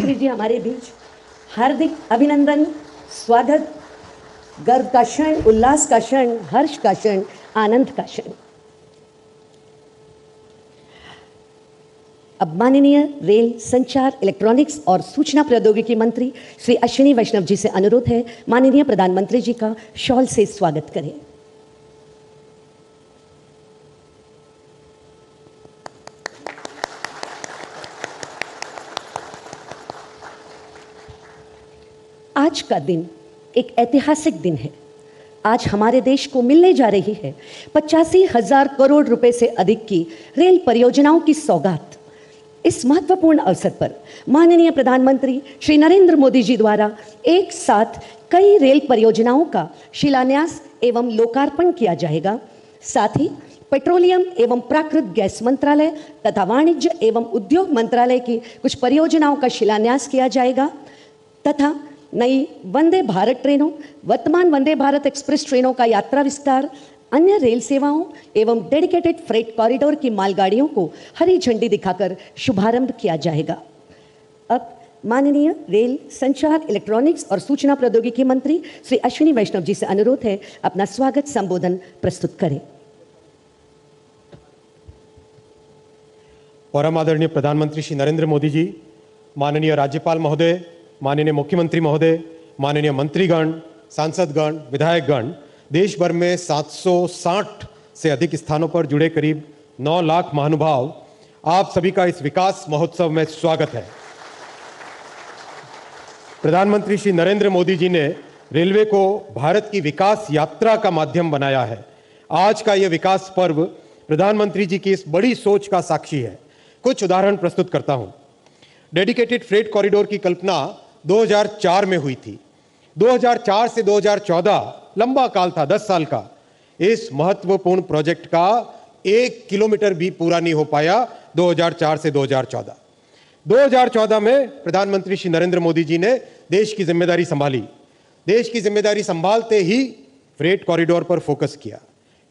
प्रधानमंत्री जी हमारे बीच, हार्दिक अभिनंदन, स्वागत, गर्व का क्षण, उल्लास का क्षण, हर्ष का क्षण, आनंद का क्षण। अब माननीय रेल, संचार, इलेक्ट्रॉनिक्स और सूचना प्रौद्योगिकी मंत्री श्री अश्विनी वैष्णव जी से अनुरोध है, माननीय प्रधानमंत्री जी का शॉल से स्वागत करें। आज का दिन एक ऐतिहासिक दिन है। आज हमारे देश को मिलने जा रही है 85,000 करोड़ रुपए से अधिक की रेल परियोजनाओं की सौगात। इस महत्वपूर्ण अवसर पर माननीय प्रधानमंत्री श्री नरेंद्र मोदी जी द्वारा एक साथ कई रेल परियोजनाओं का शिलान्यास एवं लोकार्पण किया जाएगा। साथ ही पेट्रोलियम एवं प्राकृतिक गैस मंत्रालय तथा वाणिज्य एवं उद्योग मंत्रालय की कुछ परियोजनाओं का शिलान्यास किया जाएगा तथा नई वंदे भारत ट्रेनों, वर्तमान वंदे भारत एक्सप्रेस ट्रेनों का यात्रा विस्तार, अन्य रेल सेवाओं एवं डेडिकेटेड फ्रेट कॉरिडोर की मालगाड़ियों को हरी झंडी दिखाकर शुभारंभ किया जाएगा। अब माननीय रेल, संचार, इलेक्ट्रॉनिक्स और सूचना प्रौद्योगिकी मंत्री श्री अश्विनी वैष्णव जी से अनुरोध है, अपना स्वागत संबोधन प्रस्तुत करें। परम आदरणीय प्रधानमंत्री श्री नरेंद्र मोदी जी, माननीय राज्यपाल महोदय, माननीय मुख्यमंत्री महोदय, माननीय मंत्रीगण, सांसदगण, विधायकगण, देश भर में 760 से अधिक स्थानों पर जुड़े करीब 9 लाख महानुभाव, आप सभी का इस विकास महोत्सव में स्वागत है। प्रधानमंत्री श्री नरेंद्र मोदी जी ने रेलवे को भारत की विकास यात्रा का माध्यम बनाया है। आज का यह विकास पर्व प्रधानमंत्री जी की इस बड़ी सोच का साक्षी है। कुछ उदाहरण प्रस्तुत करता हूं। डेडिकेटेड फ्रेट कॉरिडोर की कल्पना 2004 में हुई थी। 2004 से 2014 लंबा काल था, 10 साल का। इस महत्वपूर्ण प्रोजेक्ट का 1 किलोमीटर भी पूरा नहीं हो पाया 2004 से 2014। 2014 में प्रधानमंत्री श्री नरेंद्र मोदी जी ने देश की जिम्मेदारी संभाली। देश की जिम्मेदारी संभालते ही फ्रेट कॉरिडोर पर फोकस किया,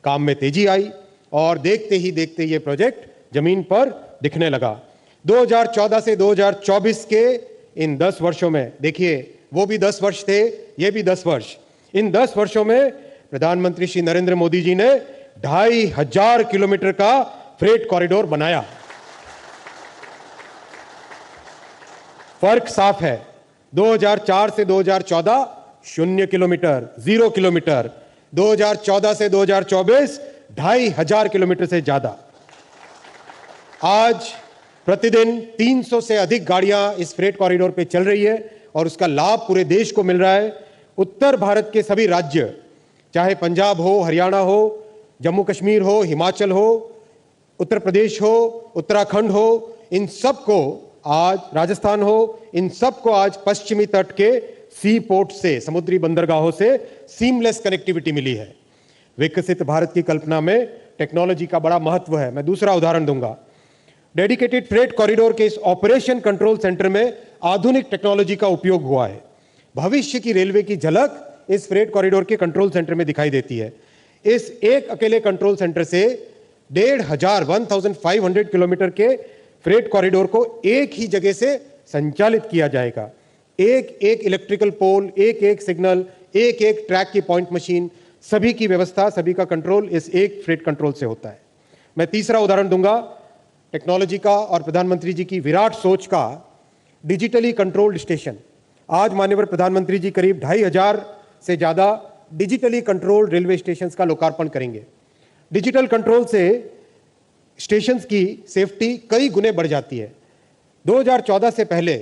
काम में तेजी आई और देखते ही देखते ये प्रोजेक्ट जमीन पर दिखने लगा। 2014 से 2024 के इन 10 वर्षों में, देखिए वो भी 10 वर्ष थे, ये भी 10 वर्ष, इन 10 वर्षों में प्रधानमंत्री श्री नरेंद्र मोदी जी ने 2,500 किलोमीटर का फ्रेट कॉरिडोर बनाया। फर्क साफ है, 2004 से 2014 0 किलोमीटर, 0 किलोमीटर, 2014 से 2024 2,500 किलोमीटर से ज्यादा। आज प्रतिदिन 300 से अधिक गाड़ियां इस फ्रेट कॉरिडोर पे चल रही है और उसका लाभ पूरे देश को मिल रहा है। उत्तर भारत के सभी राज्य, चाहे पंजाब हो, हरियाणा हो, जम्मू कश्मीर हो, हिमाचल हो, उत्तर प्रदेश हो, उत्तराखंड हो, इन सबको आज, राजस्थान हो, इन सबको आज पश्चिमी तट के सी पोर्ट से, समुद्री बंदरगाहों से सीमलेस कनेक्टिविटी मिली है। विकसित भारत की कल्पना में टेक्नोलॉजी का बड़ा महत्व है। मैं दूसरा उदाहरण दूंगा। डेडिकेटेड फ्रेट कॉरिडोर के इस ऑपरेशन कंट्रोल सेंटर में आधुनिक टेक्नोलॉजी का उपयोग हुआ है। भविष्य की रेलवे की झलक इस फ्रेट कॉरिडोर के कंट्रोल सेंटर में दिखाई देती है। इस एक अकेले कंट्रोल सेंटर से 1,500 किलोमीटर के फ्रेट कॉरिडोर को एक ही जगह से संचालित किया जाएगा। एक एक इलेक्ट्रिकल पोल, एक एक सिग्नल, एक एक ट्रैक की पॉइंट मशीन, सभी की व्यवस्था, सभी का कंट्रोल इस एक फ्रेट कंट्रोल से होता है। मैं तीसरा उदाहरण दूंगा टेक्नोलॉजी का और प्रधानमंत्री जी की विराट सोच का, डिजिटली कंट्रोल्ड स्टेशन। आज माननीय प्रधानमंत्री जी करीब 2,500 से ज्यादा डिजिटली कंट्रोल्ड रेलवे स्टेशन का लोकार्पण करेंगे। डिजिटल कंट्रोल से स्टेशन की सेफ्टी कई गुने बढ़ जाती है। 2014 से पहले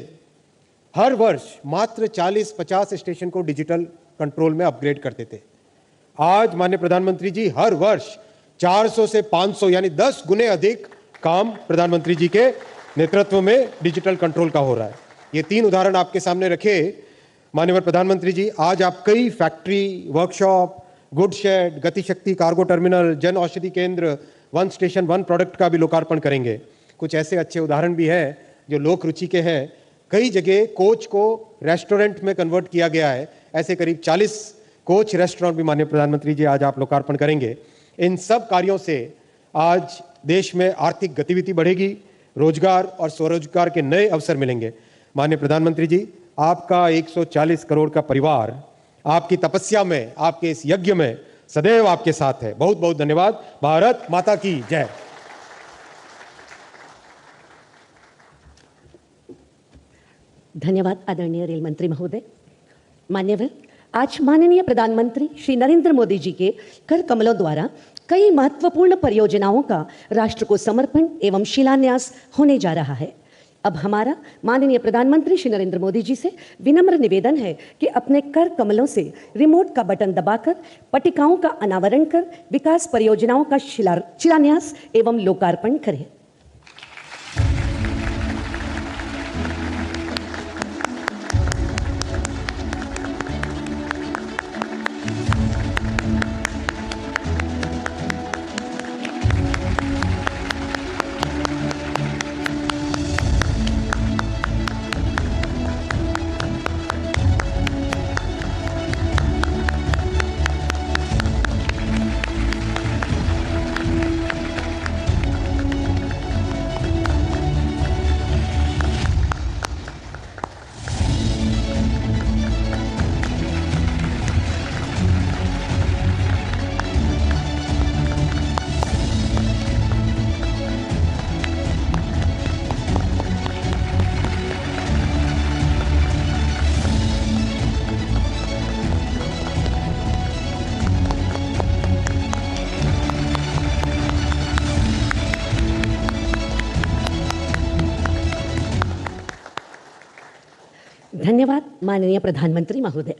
हर वर्ष मात्र 40-50 स्टेशन को डिजिटल कंट्रोल में अपग्रेड करते थे। आज माननीय प्रधानमंत्री जी हर वर्ष 400 से 500 यानी 10 गुने अधिक काम प्रधानमंत्री जी के नेतृत्व में डिजिटल कंट्रोल का हो रहा है। ये 3 उदाहरण आपके सामने रखे माननीय प्रधानमंत्री जी। आज आप कई factory, workshop, good shed, Gatishakti cargo terminal, जन औषधि केंद्र, 1 स्टेशन 1 प्रोडक्ट का भी लोकार्पण करेंगे। कुछ ऐसे अच्छे उदाहरण भी हैं जो लोक रुचि के हैं। कई जगह कोच को रेस्टोरेंट में कन्वर्ट किया गया है। ऐसे करीब 40 कोच रेस्टोरेंट भी माननीय प्रधानमंत्री जी आज आप लोकार्पण करेंगे। इन सब कार्यों से आज देश में आर्थिक गतिविधि बढ़ेगी, रोजगार और स्वरोजगार के नए अवसर मिलेंगे। माननीय प्रधानमंत्री जी, आपका 140 करोड़ का परिवार आपकी तपस्या में, आपके इस यज्ञ में सदैव आपके साथ है। बहुत बहुत धन्यवाद। भारत माता की जय। धन्यवाद आदरणीय रेल मंत्री महोदय। मान्यवर, आज माननीय प्रधानमंत्री श्री नरेंद्र मोदी जी के कर कमलों द्वारा कई महत्वपूर्ण परियोजनाओं का राष्ट्र को समर्पण एवं शिलान्यास होने जा रहा है। अब हमारा माननीय प्रधानमंत्री श्री नरेंद्र मोदी जी से विनम्र निवेदन है कि अपने कर कमलों से रिमोट का बटन दबाकर पट्टिकाओं का अनावरण कर विकास परियोजनाओं का शिलान्यास एवं लोकार्पण करें। धन्यवाद माननीय प्रधानमंत्री महोदय।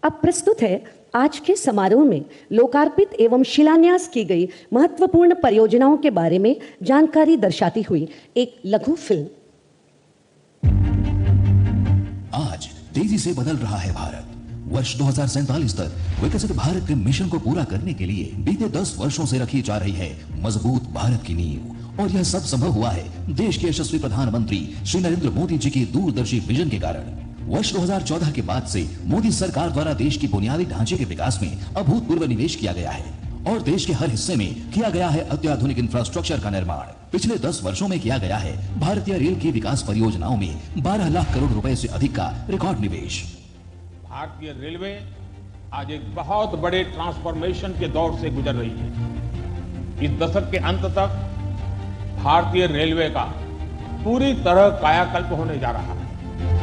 अब प्रस्तुत है आज के समारोह में लोकार्पित एवं शिलान्यास की गई महत्वपूर्ण परियोजनाओं के बारे में जानकारी दर्शाती हुई एक लघु फिल्म। आज तेजी से बदल रहा है भारत। वर्ष 2047 तक विकसित भारत के मिशन को पूरा करने के लिए बीते 10 वर्षों से रखी जा रही है मजबूत भारत की नींव। और यह सब संभव हुआ है देश के यशस्वी प्रधानमंत्री श्री नरेंद्र मोदी जी की दूरदर्शी विजन के कारण। वर्ष 2014 के बाद से मोदी सरकार द्वारा देश की बुनियादी ढांचे के विकास में अभूतपूर्व निवेश किया गया है और देश के हर हिस्से में किया गया है अत्याधुनिक इंफ्रास्ट्रक्चर का निर्माण। पिछले 10 वर्षों में किया गया है भारतीय रेल की विकास परियोजनाओं में 12 लाख करोड़ रुपए से अधिक का रिकॉर्ड निवेश। भारतीय रेलवे आज एक बहुत बड़े ट्रांसफॉर्मेशन के दौर से गुजर रही है। इस दशक के अंत तक भारतीय रेलवे का पूरी तरह कायाकल्प होने जा रहा है।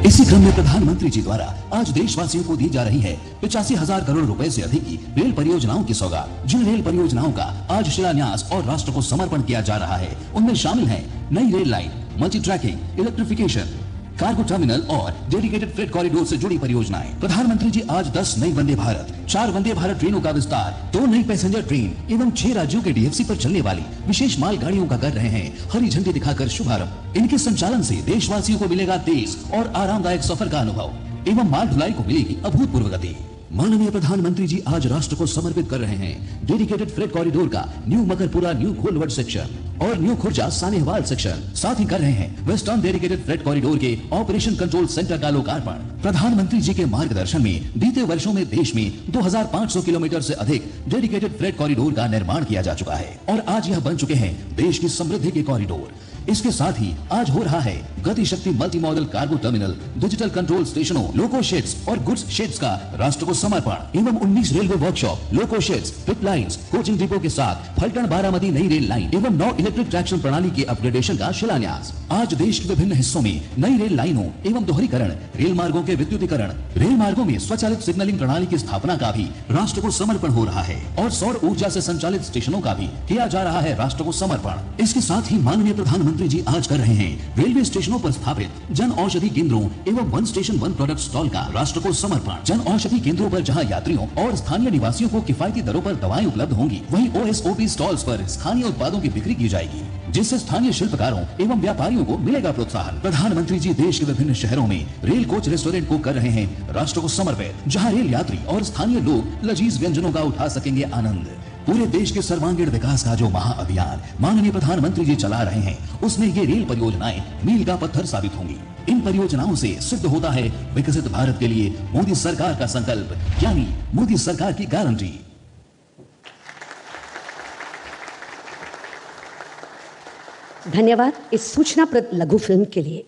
इसी क्रम में प्रधानमंत्री जी द्वारा आज देशवासियों को दी जा रही है 85,000 करोड़ रुपए से अधिक की रेल परियोजनाओं की सौगात। जिन रेल परियोजनाओं का आज शिलान्यास और राष्ट्र को समर्पण किया जा रहा है उनमें शामिल है नई rail line, multi tracking, electrification, cargo terminal और डेडिकेटेड फ्रेट कॉरिडोर से जुड़ी परियोजनाएं। प्रधानमंत्री जी आज 10 नई वंदे भारत, 4 वंदे भारत ट्रेनों का विस्तार, 2 नई पैसेंजर ट्रेन एवं 6 राज्यों के डीएफसी पर चलने वाली विशेष मालगाड़ियों का कर रहे हैं हरी झंडी दिखाकर शुभारंभ। इनके संचालन से देशवासियों को मिलेगा तेज और आरामदायक सफर का अनुभव एवं माल ढुलाई को मिलेगी अभूतपूर्व गति। माननीय प्रधानमंत्री जी आज राष्ट्र को समर्पित कर रहे हैं डेडिकेटेड फ्रेट कॉरिडोर का new Makarpura new Gholvad section और न्यू खुर्जा सानेहवाल सेक्शन। साथ ही कर रहे हैं वेस्टर्न डेडिकेटेड फ्रेट कॉरिडोर के ऑपरेशन कंट्रोल सेंटर का लोकार्पण। प्रधानमंत्री जी के मार्गदर्शन में बीते वर्षों में देश में 2500 किलोमीटर से अधिक डेडिकेटेड फ्रेट कॉरिडोर का निर्माण किया जा चुका है और आज यह बन चुके हैं देश की समृद्धि के कॉरिडोर। इसके साथ ही आज हो रहा है गति Shakti multi modal cargo terminal, digital control स्टेशनों, लोको शेड्स और गुड्स शेड्स का राष्ट्र को समर्पण एवं 19 रेलवे वर्कशॉप, लोको शेड्स, पिट लाइन्स, कोचिंग डिपो के साथ फलटन बारामती नई रेल लाइन एवं 9 इलेक्ट्रिक ट्रैक्शन प्रणाली के अपग्रेडेशन का शिलान्यास। आज देश के विभिन्न हिस्सों में नई रेल लाइनों एवं दोहरीकरण, रेल मार्गों के विद्युतीकरण, रेल मार्गों में स्वचालित सिग्नलिंग प्रणाली की स्थापना का भी राष्ट्र को समर्पण हो रहा है और सौर ऊर्जा से संचालित स्टेशनों का भी किया जा रहा है राष्ट्र को समर्पण। इसके साथ ही माननीय प्रधानमंत्री जी आज कर रहे हैं रेलवे स्टेशनों पर स्थापित जन औषधि केंद्रों एवं one station one product stall का राष्ट्र को समर्पण। जन औषधि केंद्रों पर जहां यात्रियों और स्थानीय निवासियों को किफायती दरों पर दवाएं उपलब्ध होंगी, वहीं ओएसओपी स्टॉल्स पर स्थानीय उत्पादों की बिक्री की जाएगी जिससे स्थानीय शिल्पकारों एवं व्यापारियों को मिलेगा प्रोत्साहन। प्रधानमंत्री जी देश के विभिन्न शहरों में रेल कोच रेस्टोरेंट को कर रहे हैं राष्ट्र को समर्पित, जहां रेल यात्री और स्थानीय लोग लजीज व्यंजनों का उठा सकेंगे आनंद। पूरे देश के सर्वांगीण विकास का जो महाअभियान माननीय प्रधानमंत्री जी चला रहे हैं उसमें ये रेल परियोजनाएं मील का पत्थर साबित होंगी। इन परियोजनाओं से सिद्ध होता है विकसित भारत के लिए मोदी सरकार का संकल्प, यानी मोदी सरकार की गारंटी। धन्यवाद इस सूचनाप्रद लघु फिल्म के लिए।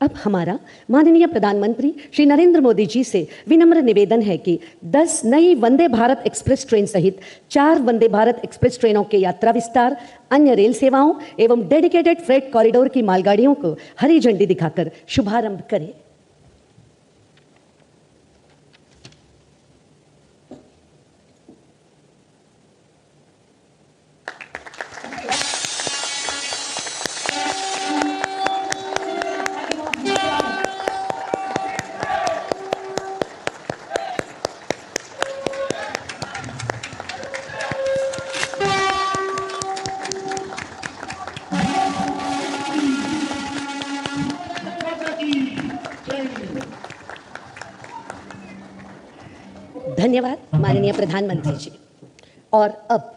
अब हमारा माननीय प्रधानमंत्री श्री नरेंद्र मोदी जी से विनम्र निवेदन है कि 10 नई वंदे भारत एक्सप्रेस ट्रेन सहित 4 वंदे भारत एक्सप्रेस ट्रेनों के यात्रा विस्तार, अन्य रेल सेवाओं एवं डेडिकेटेड फ्रेट कॉरिडोर की मालगाड़ियों को हरी झंडी दिखाकर शुभारंभ करें। धन्यवाद माननीय प्रधानमंत्री जी। और अब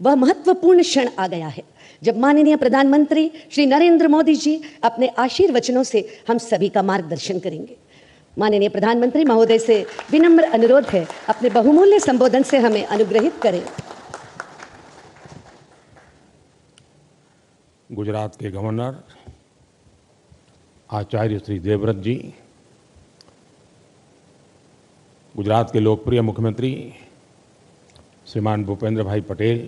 वह महत्वपूर्ण क्षण आ गया है जब माननीय प्रधानमंत्री श्री नरेंद्र मोदी जी अपने आशीर्वचनों से हम सभी का मार्गदर्शन करेंगे। माननीय प्रधानमंत्री महोदय से विनम्र अनुरोध है, अपने बहुमूल्य संबोधन से हमें अनुग्रहित करें। गुजरात के गवर्नर आचार्य श्री देवव्रत जी, गुजरात के लोकप्रिय मुख्यमंत्री श्रीमान भूपेंद्र भाई पटेल,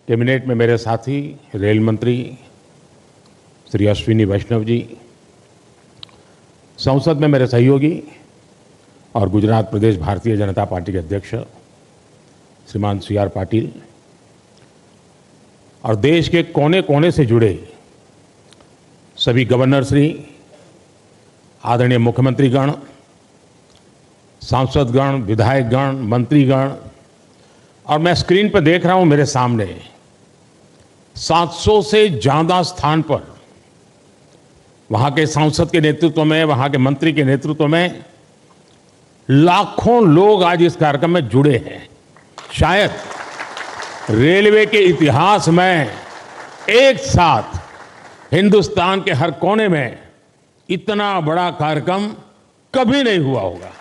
कैबिनेट में मेरे साथी रेल मंत्री श्री अश्विनी वैष्णव जी, संसद में मेरे सहयोगी और गुजरात प्रदेश भारतीय जनता पार्टी के अध्यक्ष श्रीमान CR पाटिल और देश के कोने कोने से जुड़े सभी गवर्नर श्री, आदरणीय मुख्यमंत्रीगण, सांसदगण, विधायकगण, मंत्रीगण, और मैं स्क्रीन पर देख रहा हूं मेरे सामने 700 से ज्यादा स्थान पर वहां के सांसद के नेतृत्व में, वहां के मंत्री के नेतृत्व में लाखों लोग आज इस कार्यक्रम में जुड़े हैं। शायद रेलवे के इतिहास में एक साथ हिंदुस्तान के हर कोने में इतना बड़ा कार्यक्रम कभी नहीं हुआ होगा।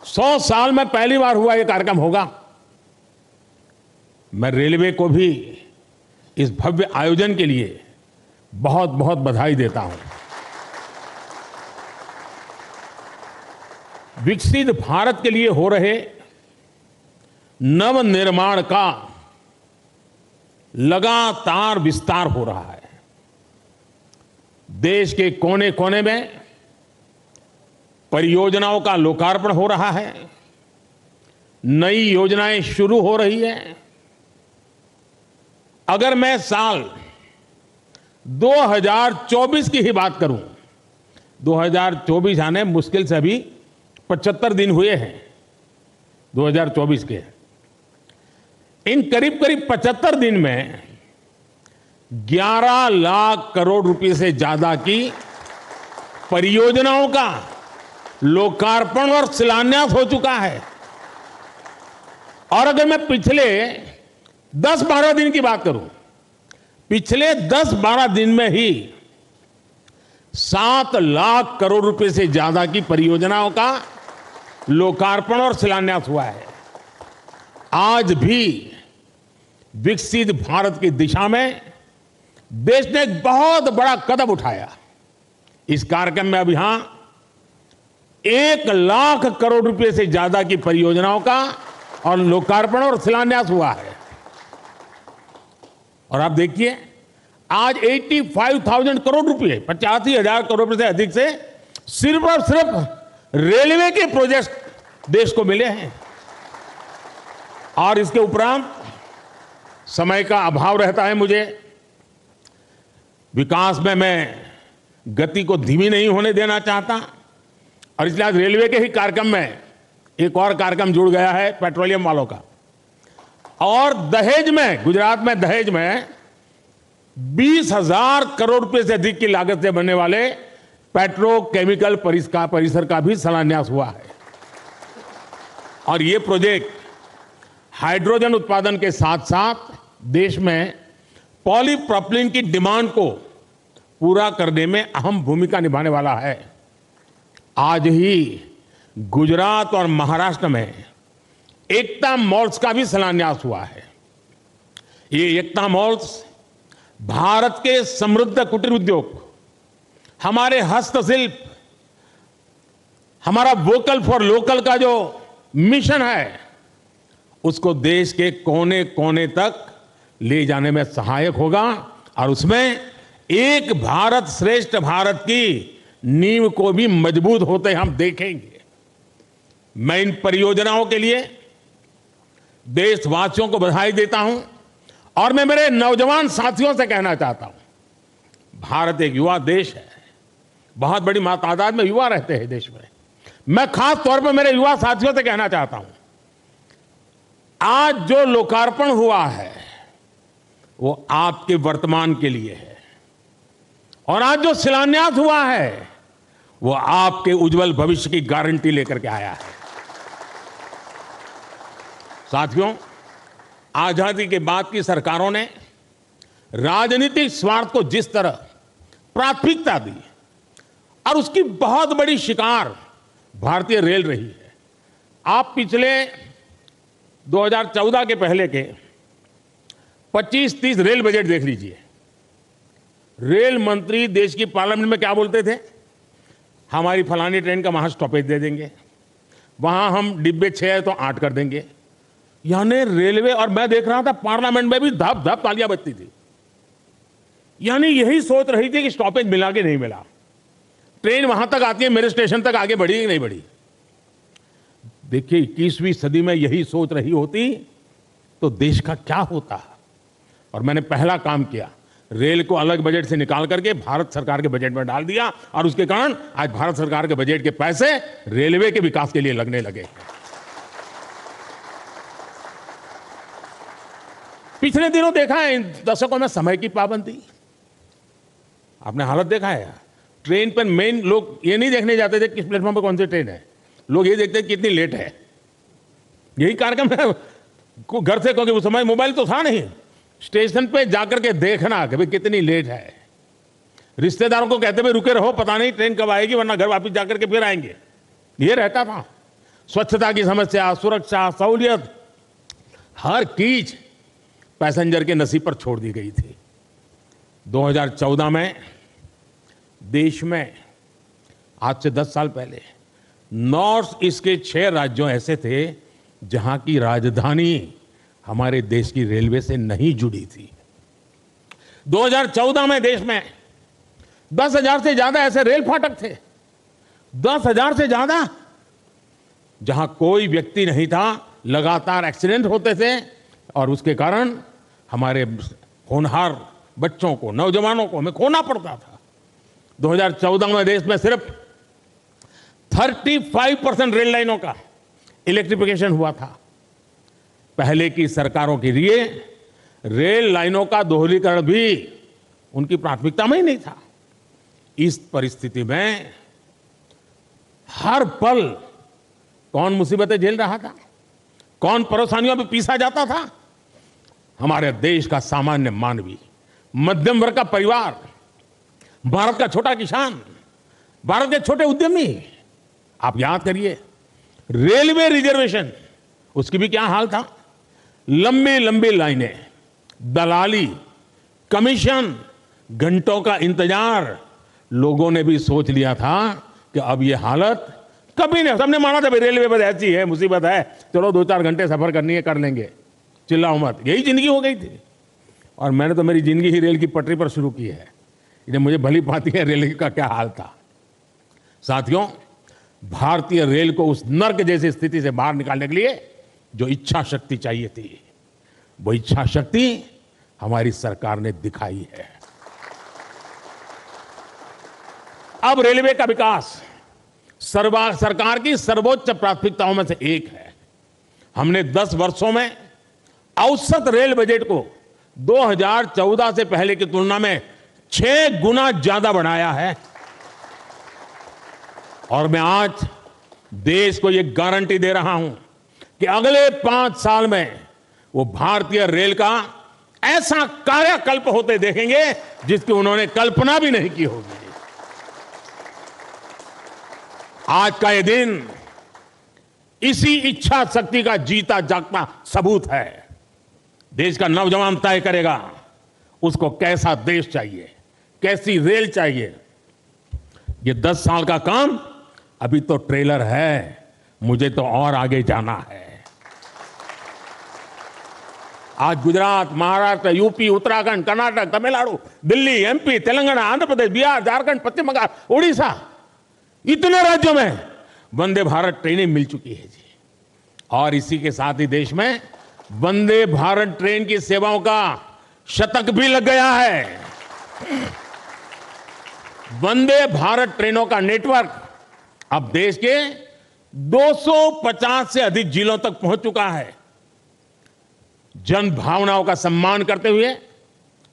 सौ साल में पहली बार हुआ यह कार्यक्रम होगा। मैं रेलवे को भी इस भव्य आयोजन के लिए बहुत बहुत बधाई देता हूं। विकसित भारत के लिए हो रहे नव निर्माण का लगातार विस्तार हो रहा है। देश के कोने कोने में परियोजनाओं का लोकार्पण हो रहा है, नई योजनाएं शुरू हो रही है। अगर मैं साल 2024 की ही बात करूं, 2024 आने मुश्किल से अभी 75 दिन हुए हैं 2024 के। इन करीब करीब 75 दिन में 11 लाख करोड़ रुपए से ज्यादा की परियोजनाओं का लोकार्पण और शिलान्यास हो चुका है। और अगर मैं पिछले 10-12 दिन की बात करूं, पिछले 10-12 दिन में ही 7 लाख करोड़ रुपए से ज्यादा की परियोजनाओं का लोकार्पण और शिलान्यास हुआ है। आज भी विकसित भारत की दिशा में देश ने एक बहुत बड़ा कदम उठाया। इस कार्यक्रम में अब यहां 1 लाख करोड़ रुपए से ज्यादा की परियोजनाओं का और लोकार्पण और शिलान्यास हुआ है। और आप देखिए, आज 85,000 करोड़ रुपए, 85,000 करोड़ रुपए से अधिक से सिर्फ और सिर्फ रेलवे के प्रोजेक्ट देश को मिले हैं। और इसके उपरांत समय का अभाव रहता है मुझे, विकास में मैं गति को धीमी नहीं होने देना चाहता, और इसलिए आज रेलवे के ही कार्यक्रम में एक और कार्यक्रम जुड़ गया है पेट्रोलियम वालों का। और दहेज में, गुजरात में दहेज में 20,000 करोड़ रुपए से अधिक की लागत से बनने वाले पेट्रोकेमिकल परिसर का भी शिलान्यास हुआ है। और ये प्रोजेक्ट हाइड्रोजन उत्पादन के साथ साथ देश में पॉलीप्रोपिलीन की डिमांड को पूरा करने में अहम भूमिका निभाने वाला है। आज ही गुजरात और महाराष्ट्र में एकता मॉल्स का भी शिलान्यास हुआ है। ये एकता मॉल्स भारत के समृद्ध कुटीर उद्योग, हमारे हस्तशिल्प, हमारा वोकल फॉर लोकल का जो मिशन है, उसको देश के कोने कोने तक ले जाने में सहायक होगा और उसमें एक भारत श्रेष्ठ भारत की नींव को भी मजबूत होते हम देखेंगे। मैं इन परियोजनाओं के लिए देशवासियों को बधाई देता हूं और मैं मेरे नौजवान साथियों से कहना चाहता हूं, भारत एक युवा देश है, बहुत बड़ी तादाद में युवा रहते हैं देश में। मैं खास तौर पर मेरे युवा साथियों से कहना चाहता हूं, आज जो लोकार्पण हुआ है वो आपके वर्तमान के लिए है और आज जो शिलान्यास हुआ है वो आपके उज्जवल भविष्य की गारंटी लेकर के आया है। साथियों, आजादी के बाद की सरकारों ने राजनीतिक स्वार्थ को जिस तरह प्राथमिकता दी और उसकी बहुत बड़ी शिकार भारतीय रेल रही है। आप पिछले 2014 के पहले के 25-30 रेल बजट देख लीजिए। रेल मंत्री देश की पार्लियामेंट में क्या बोलते थे? हमारी फलानी ट्रेन का वहां स्टॉपेज दे देंगे, वहां हम डिब्बे 6 है तो 8 कर देंगे। यानी रेलवे, और मैं देख रहा था पार्लियामेंट में भी धप धप तालियां बजती थी। यानी यही सोच रही थी कि स्टॉपेज मिला कि नहीं मिला, ट्रेन वहां तक आती है, मेरे स्टेशन तक आगे बढ़ी कि नहीं बढ़ी। देखिए 21वीं सदी में यही सोच रही होती तो देश का क्या होता। और मैंने पहला काम किया, रेल को अलग बजट से निकाल करके भारत सरकार के बजट में डाल दिया और उसके कारण आज भारत सरकार के बजट के पैसे रेलवे के विकास के लिए लगने लगे। पिछले दिनों देखा है इन दशकों में समय की पाबंदी, आपने हालत देखा है। ट्रेन पर मेन लोग ये नहीं देखने जाते थे किस प्लेटफॉर्म पर कौन सी ट्रेन है, लोग ये देखते कितनी लेट है। यही कार्यक्रम है घर से, क्योंकि उस समय मोबाइल तो था नहीं, स्टेशन पे जाकर के देखना कि भाई कितनी लेट है। रिश्तेदारों को कहते भाई रुके रहो, पता नहीं ट्रेन कब आएगी, वरना घर वापस जाकर के फिर आएंगे। ये रहता था। स्वच्छता की समस्या, सुरक्षा, सहूलियत, हर चीज पैसेंजर के नसीब पर छोड़ दी गई थी। 2014 में देश में आज से 10 साल पहले नॉर्थ ईस्ट के 6 राज्यों ऐसे थे जहां की राजधानी हमारे देश की रेलवे से नहीं जुड़ी थी। 2014 में देश में 10,000 से ज्यादा ऐसे रेल फाटक थे, 10,000 से ज्यादा, जहां कोई व्यक्ति नहीं था, लगातार एक्सीडेंट होते थे और उसके कारण हमारे होनहार बच्चों को, नौजवानों को हमें खोना पड़ता था। 2014 में देश में सिर्फ 35% रेल लाइनों का इलेक्ट्रिफिकेशन हुआ था। पहले की सरकारों के लिए रेल लाइनों का दोहरीकरण भी उनकी प्राथमिकता में ही नहीं था। इस परिस्थिति में हर पल कौन मुसीबतें झेल रहा था, कौन परेशानियों में पीसा जाता था? हमारे देश का सामान्य मानवी, मध्यम वर्ग का परिवार, भारत का छोटा किसान, भारत के छोटे उद्यमी। आप याद करिए, रेलवे रिजर्वेशन, उसकी भी क्या हाल था। लंबी लंबी लाइनें, दलाली, कमीशन, घंटों का इंतजार। लोगों ने भी सोच लिया था कि अब ये हालत कभी नहीं, सबने माना था भाई रेलवे बस ऐसी है, मुसीबत है, चलो 2-4 घंटे सफर करनी है, कर लेंगे, चिल्लाओ मत। यही जिंदगी हो गई थी। और मैंने तो मेरी जिंदगी ही रेल की पटरी पर शुरू की है, इन्हें मुझे भली भांति है रेल का क्या हाल था। साथियों, भारतीय रेल को उस नर्क जैसी स्थिति से बाहर निकालने के लिए जो इच्छा शक्ति चाहिए थी, वो इच्छा शक्ति हमारी सरकार ने दिखाई है। अब रेलवे का विकास सरकार की सर्वोच्च प्राथमिकताओं में से एक है। हमने 10 वर्षों में औसत रेल बजट को 2014 से पहले की तुलना में 6 गुना ज्यादा बढ़ाया है। और मैं आज देश को यह गारंटी दे रहा हूं कि अगले 5 साल में वो भारतीय रेल का ऐसा कायाकल्प होते देखेंगे जिसकी उन्होंने कल्पना भी नहीं की होगी। आज का ये दिन इसी इच्छा शक्ति का जीता जागता सबूत है। देश का नौजवान तय करेगा उसको कैसा देश चाहिए, कैसी रेल चाहिए। ये 10 साल का काम अभी तो ट्रेलर है, मुझे तो और आगे जाना है। आज गुजरात, महाराष्ट्र, यूपी, उत्तराखंड, कर्नाटक, तमिलनाडु, दिल्ली, एमपी, तेलंगाना, आंध्र प्रदेश, बिहार, झारखंड, पश्चिम बंगाल, उड़ीसा, इतने राज्यों में वंदे भारत ट्रेनें मिल चुकी है जी। और इसी के साथ ही देश में वंदे भारत ट्रेन की सेवाओं का शतक भी लग गया है। वंदे भारत ट्रेनों का नेटवर्क अब देश के 250 से अधिक जिलों तक पहुंच चुका है। जन भावनाओं का सम्मान करते हुए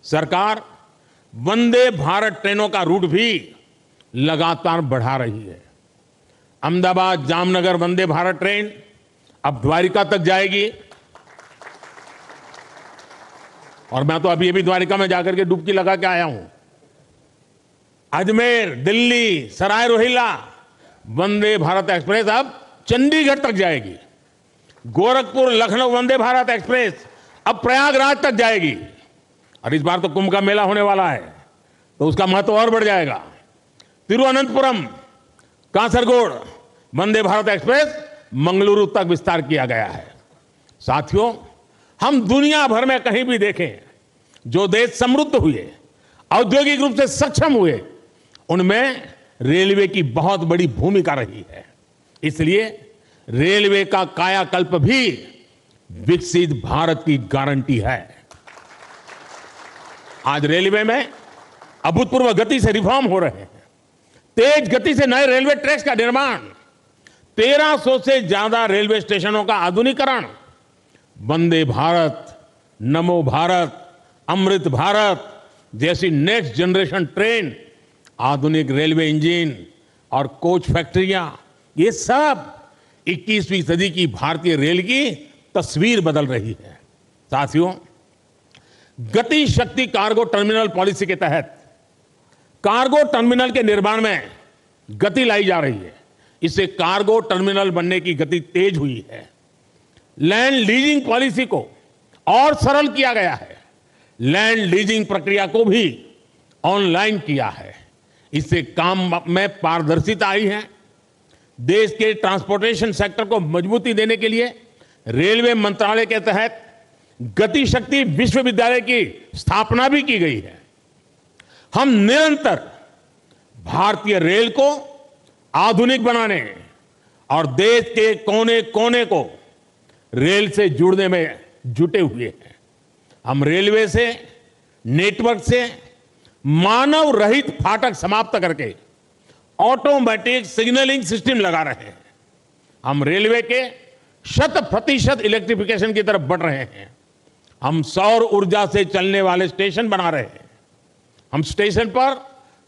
सरकार वंदे भारत ट्रेनों का रूट भी लगातार बढ़ा रही है। अहमदाबाद जामनगर वंदे भारत ट्रेन अब द्वारिका तक जाएगी। और मैं तो अभी द्वारिका में जाकर के डुबकी लगा के आया हूं। अजमेर, दिल्ली, सराय रोहिल्ला वंदे भारत एक्सप्रेस अब चंडीगढ़ तक जाएगी। गोरखपुर लखनऊ वंदे भारत एक्सप्रेस अब प्रयागराज तक जाएगी। और इस बार तो कुंभ का मेला होने वाला है तो उसका महत्व और बढ़ जाएगा। तिरुवनंतपुरम कासरगोड वंदे भारत एक्सप्रेस मंगलुरु तक विस्तार किया गया है। साथियों, हम दुनिया भर में कहीं भी देखें, जो देश समृद्ध हुए, औद्योगिक रूप से सक्षम हुए, उनमें रेलवे की बहुत बड़ी भूमिका रही है। इसलिए रेलवे का कायाकल्प भी विकसित भारत की गारंटी है। आज रेलवे में अभूतपूर्व गति से रिफॉर्म हो रहे हैं। तेज गति से नए रेलवे ट्रैक्स का निर्माण, 1300 से ज्यादा रेलवे स्टेशनों का आधुनिकीकरण, वंदे भारत, नमो भारत, अमृत भारत जैसी नेक्स्ट जनरेशन ट्रेन, आधुनिक रेलवे इंजन और कोच फैक्ट्रियां, ये सब 21वीं सदी की भारतीय रेल की तस्वीर बदल रही है। साथियों, गति शक्ति कार्गो टर्मिनल पॉलिसी के तहत कार्गो टर्मिनल के निर्माण में गति लाई जा रही है। इससे कार्गो टर्मिनल बनने की गति तेज हुई है। लैंड लीजिंग पॉलिसी को और सरल किया गया है। लैंड लीजिंग प्रक्रिया को भी ऑनलाइन किया है। इससे काम में पारदर्शिता आई है। देश के ट्रांसपोर्टेशन सेक्टर को मजबूती देने के लिए रेलवे मंत्रालय के तहत गति शक्ति विश्वविद्यालय की स्थापना भी की गई है। हम निरंतर भारतीय रेल को आधुनिक बनाने और देश के कोने कोने को रेल से जुड़ने में जुटे हुए हैं। हम रेलवे से, नेटवर्क से मानव रहित फाटक समाप्त करके ऑटोमेटिक सिग्नलिंग सिस्टम लगा रहे हैं। हम रेलवे के 100% इलेक्ट्रिफिकेशन की तरफ बढ़ रहे हैं। हम सौर ऊर्जा से चलने वाले स्टेशन बना रहे हैं। हम स्टेशन पर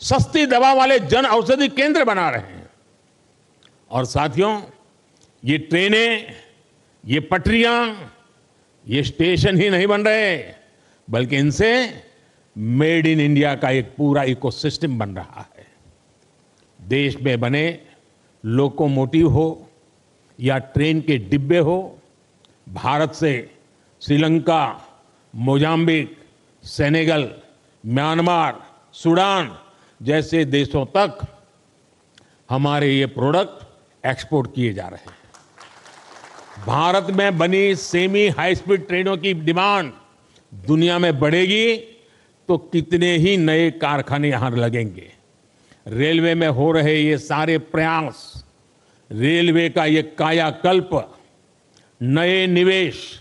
सस्ती दवा वाले जन औषधि केंद्र बना रहे हैं। और साथियों, ये ट्रेनें, ये पटरियां, ये स्टेशन ही नहीं बन रहे, बल्कि इनसे मेड इन इंडिया का एक पूरा इकोसिस्टम बन रहा है। देश में बने लोकोमोटिव हो या ट्रेन के डिब्बे हो, भारत से Sri Lanka, Mozambique, Senegal, Myanmar, Sudan जैसे देशों तक हमारे ये प्रोडक्ट एक्सपोर्ट किए जा रहे हैं। भारत में बनी सेमी हाई स्पीड ट्रेनों की डिमांड दुनिया में बढ़ेगी तो कितने ही नए कारखाने यहां लगेंगे। रेलवे में हो रहे ये सारे प्रयास, रेलवे का ये कायाकल्प नए निवेश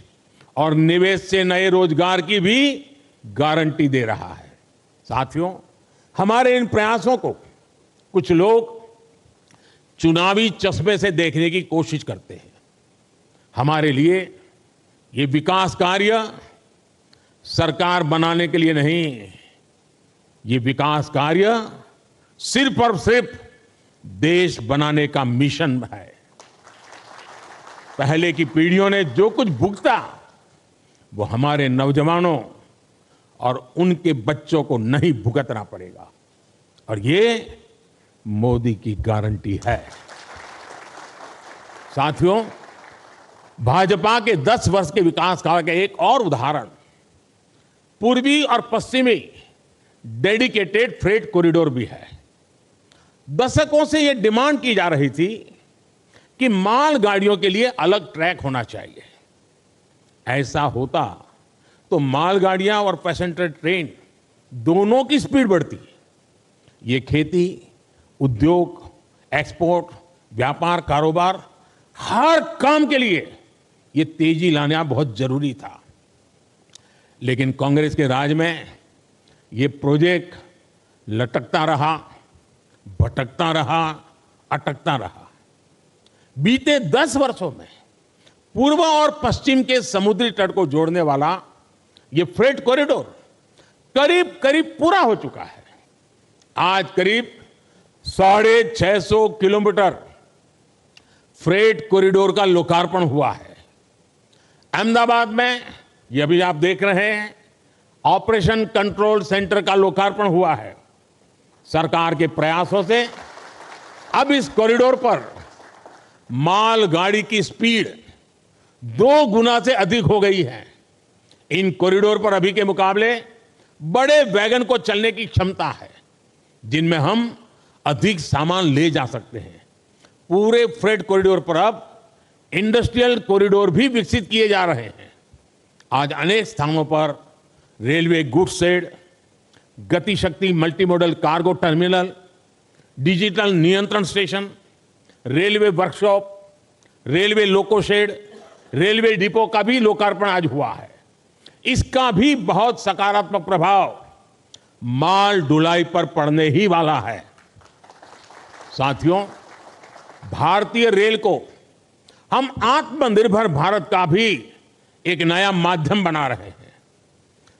और निवेश से नए रोजगार की भी गारंटी दे रहा है। साथियों, हमारे इन प्रयासों को कुछ लोग चुनावी चश्मे से देखने की कोशिश करते हैं। हमारे लिए ये विकास कार्य सरकार बनाने के लिए नहीं, ये विकास कार्य सिर्फ और सिर्फ देश बनाने का मिशन है। पहले की पीढ़ियों ने जो कुछ भुगता वो हमारे नौजवानों और उनके बच्चों को नहीं भुगतना पड़ेगा, और ये मोदी की गारंटी है। साथियों, भाजपा के 10 वर्ष के विकास काल का एक और उदाहरण पूर्वी और पश्चिमी डेडिकेटेड फ्रेट कॉरिडोर भी है। दशकों से यह डिमांड की जा रही थी कि माल गाड़ियों के लिए अलग ट्रैक होना चाहिए। ऐसा होता तो मालगाड़ियां और पैसेंजर ट्रेन दोनों की स्पीड बढ़ती। ये खेती, उद्योग, एक्सपोर्ट, व्यापार, कारोबार, हर काम के लिए ये तेजी लाना बहुत जरूरी था। लेकिन कांग्रेस के राज में ये प्रोजेक्ट लटकता रहा, भटकता रहा, अटकता रहा। बीते 10 वर्षों में पूर्व और पश्चिम के समुद्री तट को जोड़ने वाला ये फ्रेट कॉरिडोर करीब करीब पूरा हो चुका है। आज करीब 650 किलोमीटर फ्रेट कॉरिडोर का लोकार्पण हुआ है। अहमदाबाद में ये अभी आप देख रहे हैं, ऑपरेशन कंट्रोल सेंटर का लोकार्पण हुआ है। सरकार के प्रयासों से अब इस कॉरिडोर पर माल गाड़ी की स्पीड 2 गुना से अधिक हो गई है। इन कॉरिडोर पर अभी के मुकाबले बड़े वैगन को चलने की क्षमता है, जिनमें हम अधिक सामान ले जा सकते हैं। पूरे फ्रेट कॉरिडोर पर अब इंडस्ट्रियल कॉरिडोर भी विकसित किए जा रहे हैं। आज अनेक स्थानों पर railway goods shed, Gati Shakti multi modal cargo terminal, digital नियंत्रण station, railway workshop, railway loco shed, railway depot का भी लोकार्पण आज हुआ है। इसका भी बहुत सकारात्मक प्रभाव माल ढुलाई पर पड़ने ही वाला है। साथियों, भारतीय रेल को हम आत्मनिर्भर भारत का भी एक नया माध्यम बना रहे हैं।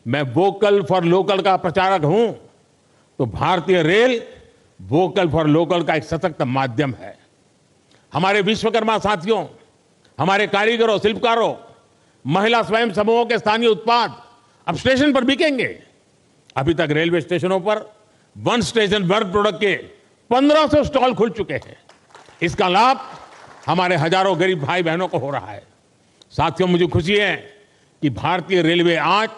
मैं वोकल फॉर लोकल का प्रचारक हूं, तो भारतीय रेल वोकल फॉर लोकल का एक सशक्त माध्यम है। हमारे विश्वकर्मा साथियों, हमारे कारीगरों, शिल्पकारों, महिला स्वयं समूहों के स्थानीय उत्पाद अब स्टेशन पर बिकेंगे। अभी तक रेलवे स्टेशनों पर वन स्टेशन वर्क प्रोडक्ट के 1500 स्टॉल खुल चुके हैं। इसका लाभ हमारे हजारों गरीब भाई बहनों को हो रहा है। साथियों, मुझे खुशी है कि भारतीय रेलवे आज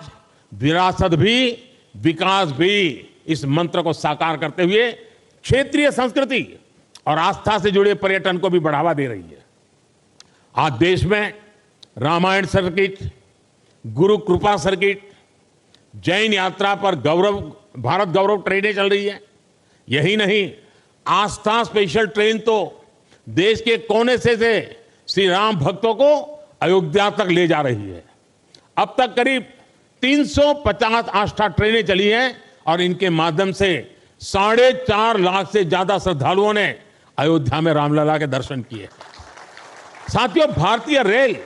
विरासत भी विकास भी इस मंत्र को साकार करते हुए क्षेत्रीय संस्कृति और आस्था से जुड़े पर्यटन को भी बढ़ावा दे रही है। आज देश में रामायण सर्किट, गुरु कृपा सर्किट, जैन यात्रा पर भारत गौरव ट्रेनें चल रही है। यही नहीं, आस्था स्पेशल ट्रेन तो देश के कोने से श्री राम भक्तों को अयोध्या तक ले जा रही है। अब तक करीब 350 आस्था ट्रेनें चली हैं और इनके माध्यम से 4.5 लाख से ज्यादा श्रद्धालुओं ने अयोध्या में रामलला के दर्शन किए। साथियों, भारतीय रेल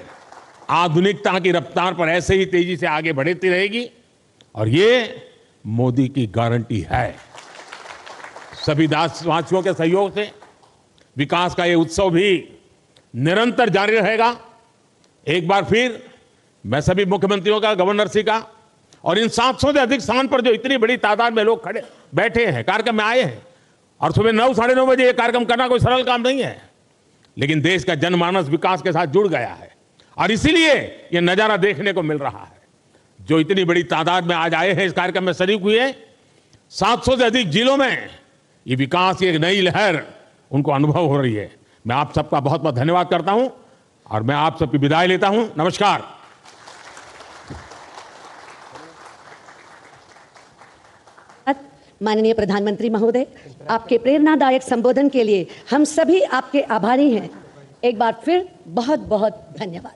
आधुनिकता की रफ्तार पर ऐसे ही तेजी से आगे बढ़ती रहेगी और ये मोदी की गारंटी है। सभी देशवासियों के सहयोग से विकास का ये उत्सव भी निरंतर जारी रहेगा। एक बार फिर मैं सभी मुख्यमंत्रियों का, गवर्नर जी का और इन 700 से अधिक स्थान पर जो इतनी बड़ी तादाद में लोग खड़े बैठे हैं, कार्यक्रम में आए हैं, और सुबह 9, साढ़े 9 बजे ये कार्यक्रम करना कोई सरल काम नहीं है। लेकिन देश का जनमानस विकास के साथ जुड़ गया है और इसीलिए ये नजारा देखने को मिल रहा है। जो इतनी बड़ी तादाद में आज आए हैं, इस कार्यक्रम में शरीक हुए, 700 से अधिक जिलों में ये विकास की एक नई लहर उनको अनुभव हो रही है। मैं आप सबका बहुत बहुत धन्यवाद करता हूं और मैं आप सबकी विदाई लेता हूं। नमस्कार। माननीय प्रधानमंत्री महोदय, आपके प्रेरणादायक संबोधन के लिए हम सभी आपके आभारी हैं। एक बार फिर बहुत बहुत धन्यवाद।